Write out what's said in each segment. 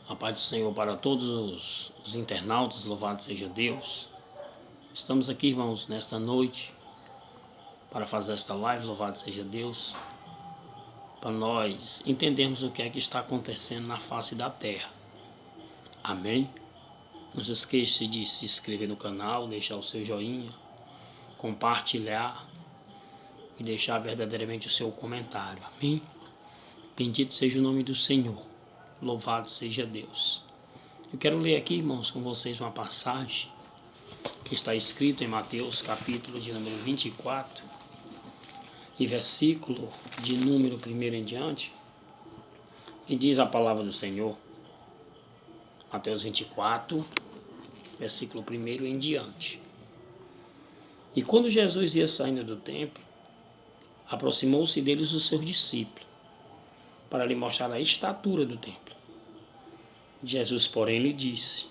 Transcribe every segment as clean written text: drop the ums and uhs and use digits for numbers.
A paz do Senhor para todos os internautas, louvado seja Deus. Estamos aqui, irmãos, nesta noite para fazer esta live, louvado seja Deus, para nós entendermos o que é que está acontecendo na face da terra. Amém? Não se esqueça de se inscrever no canal, deixar o seu joinha, compartilhar e deixar verdadeiramente o seu comentário. Amém? Bendito seja o nome do Senhor. Louvado seja Deus. Eu quero ler aqui, irmãos, com vocês uma passagem que está escrito em Mateus, capítulo de número 24 e versículo de número 1 em diante, que diz a palavra do Senhor. Mateus 24, versículo 1 em diante. E quando Jesus ia saindo do templo, aproximou-se deles os seus discípulos, para lhe mostrar a estatura do templo. Jesus, porém, lhe disse: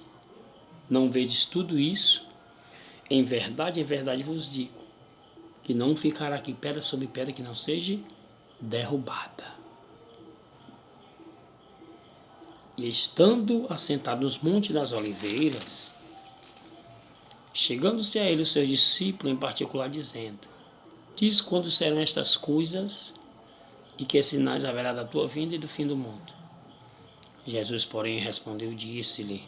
Não vedes tudo isso? Em verdade vos digo, que não ficará aqui pedra sobre pedra que não seja derrubada. E estando assentado nos montes das oliveiras, chegando-se a ele os seus discípulos em particular, dizendo: Diz quando serão estas coisas, e que sinais haverá da tua vinda e do fim do mundo. Jesus, porém, respondeu e disse-lhe: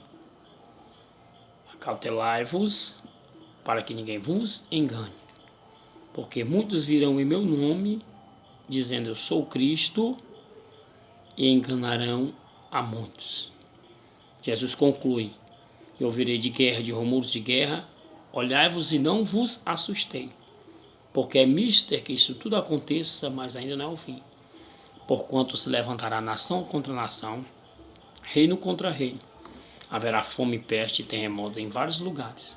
Acautelai-vos, para que ninguém vos engane. Porque muitos virão em meu nome, dizendo: Eu sou Cristo, e enganarão a muitos. Jesus conclui: E ouvirei de guerra, de rumores de guerra. Olhai-vos e não vos assustei, porque é mister que isso tudo aconteça, mas ainda não é o fim. Porquanto se levantará nação contra nação, reino contra reino. Haverá fome, peste e terremoto em vários lugares.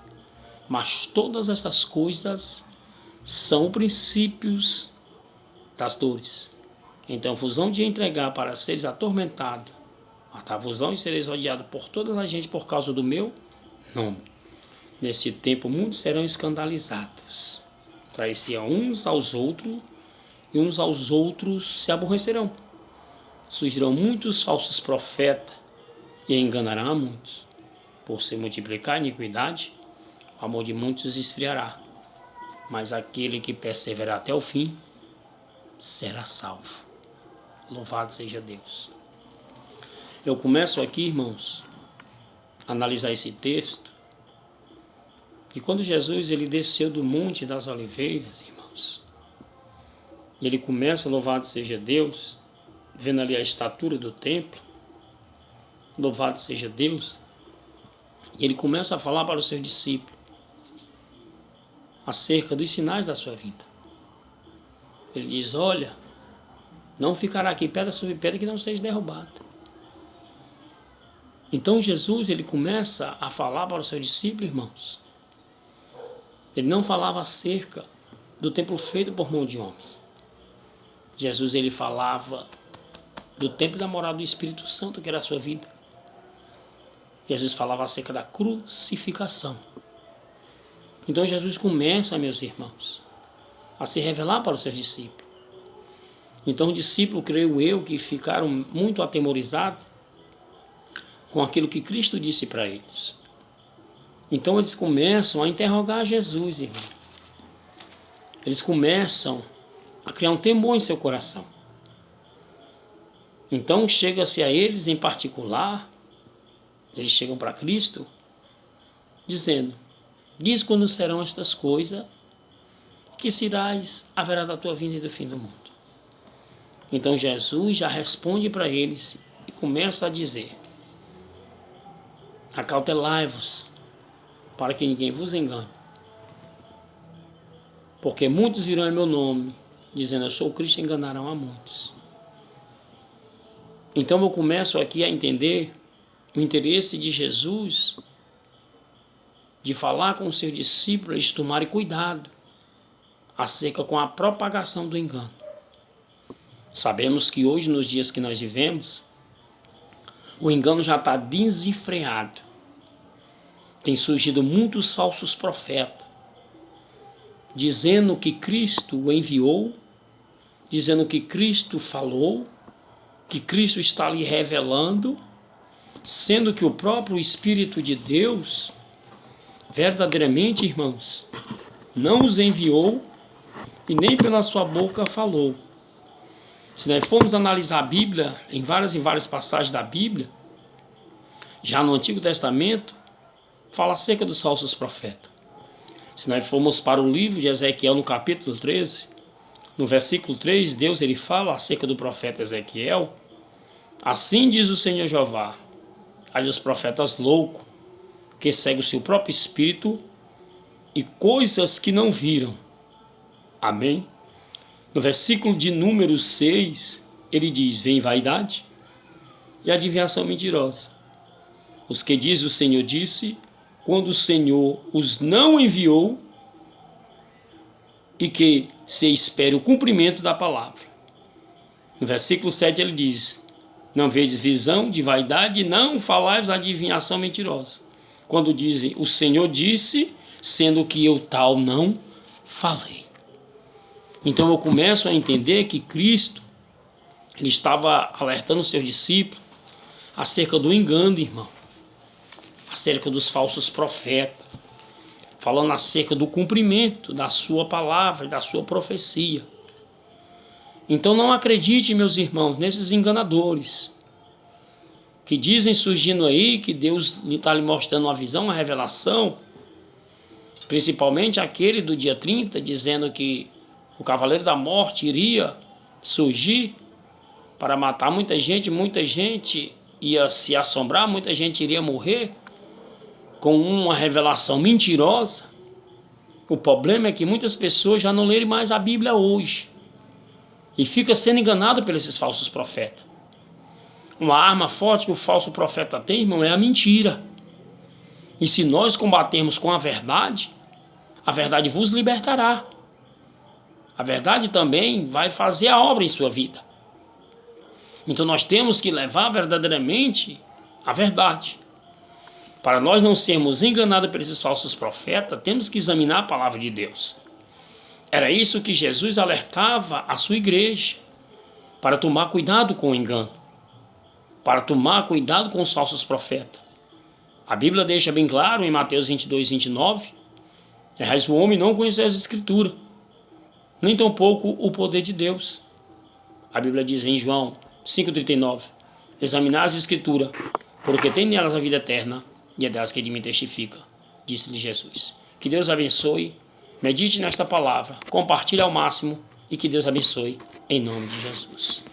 Mas todas essas coisas são princípios das dores. Então vos hão de entregar para seres atormentados, matar-vos-ão e sereis odiados por toda a gente por causa do meu nome. Nesse tempo muitos serão escandalizados, trair-se-ão uns aos outros, e uns aos outros se aborrecerão. Surgirão muitos falsos profetas e enganarão a muitos. Por se multiplicar a iniquidade, o amor de muitos esfriará. Mas aquele que perseverar até o fim será salvo. Louvado seja Deus. Eu começo aqui, irmãos, a analisar esse texto. E quando Jesus ele desceu do Monte das Oliveiras, irmãos, e ele começa, louvado seja Deus, vendo ali a estatura do templo, louvado seja Deus, e ele começa a falar para os seus discípulos acerca dos sinais da sua vinda. Ele diz: olha, não ficará aqui pedra sobre pedra que não seja derrubada. Então Jesus ele começa a falar para os seus discípulos, irmãos. Ele não falava acerca do templo feito por mão de homens. Jesus ele falava do templo da morada do Espírito Santo, que era a sua vida. Jesus falava acerca da crucificação. Então Jesus começa, meus irmãos, a se revelar para os seus discípulos. Então os discípulos, creio eu, que ficaram muito atemorizados com aquilo que Cristo disse para eles. Então eles começam a interrogar Jesus, irmão. Eles começam a criar um temor em seu coração. Então chega-se a eles em particular, eles chegam para Cristo, dizendo: Diz quando serão estas coisas, que sinais haverá da tua vinda e do fim do mundo. Então Jesus já responde para eles e começa a dizer: Acautelai-vos, para que ninguém vos engane. Porque muitos virão em meu nome, dizendo: Eu sou Cristo, e enganarão a muitos. Então eu começo aqui a entender o interesse de Jesus de falar com os seus discípulos, eles tomarem cuidado acerca com a propagação do engano. Sabemos que hoje, nos dias que nós vivemos, o engano já está desenfreado. Tem surgido muitos falsos profetas, dizendo que Cristo o enviou, dizendo que Cristo falou, que Cristo está lhe revelando, sendo que o próprio Espírito de Deus, verdadeiramente, irmãos, não os enviou e nem pela sua boca falou. Se nós formos analisar a Bíblia, em várias e várias passagens da Bíblia, já no Antigo Testamento, fala acerca dos falsos profetas. Se nós formos para o livro de Ezequiel, no capítulo 13, no versículo 3, Deus ele fala acerca do profeta Ezequiel. Assim diz o Senhor Jeová: aí os profetas loucos, que seguem o seu próprio espírito e coisas que não viram. Amém? No versículo de número 6, ele diz: vem vaidade e adivinhação mentirosa. Os que diz o Senhor disse, quando o Senhor os não enviou, e que se espere o cumprimento da palavra. No versículo 7 ele diz: não vedes visão de vaidade, não falais adivinhação mentirosa. Quando dizem, o Senhor disse, sendo que eu tal não falei. Então eu começo a entender que Cristo, ele estava alertando os seus discípulos acerca do engano, irmão, acerca dos falsos profetas, falando acerca do cumprimento da sua palavra, da sua profecia. Então não acredite, meus irmãos, nesses enganadores que dizem surgindo aí que Deus está lhe mostrando uma visão, uma revelação, principalmente aquele do dia 30, dizendo que o Cavaleiro da Morte iria surgir para matar muita gente ia se assombrar, muita gente iria morrer, com uma revelação mentirosa. O problema é que muitas pessoas já não lerem mais a Bíblia hoje e fica sendo enganado por esses falsos profetas. Uma arma forte que o falso profeta tem, irmão, é a mentira. E se nós combatermos com a verdade vos libertará. A verdade também vai fazer a obra em sua vida. Então nós temos que levar verdadeiramente a verdade. Para nós não sermos enganados por esses falsos profetas, temos que examinar a palavra de Deus. Era isso que Jesus alertava a sua igreja, para tomar cuidado com o engano, para tomar cuidado com os falsos profetas. A Bíblia deixa bem claro em Mateus 22, 29, o homem não conhece as Escrituras, nem tampouco o poder de Deus. A Bíblia diz em João 5,39, examinar as Escrituras, porque tem nelas a vida eterna, e é delas que de mim testifica, disse-lhe Jesus. Que Deus abençoe, medite nesta palavra, compartilhe ao máximo, e que Deus abençoe, em nome de Jesus.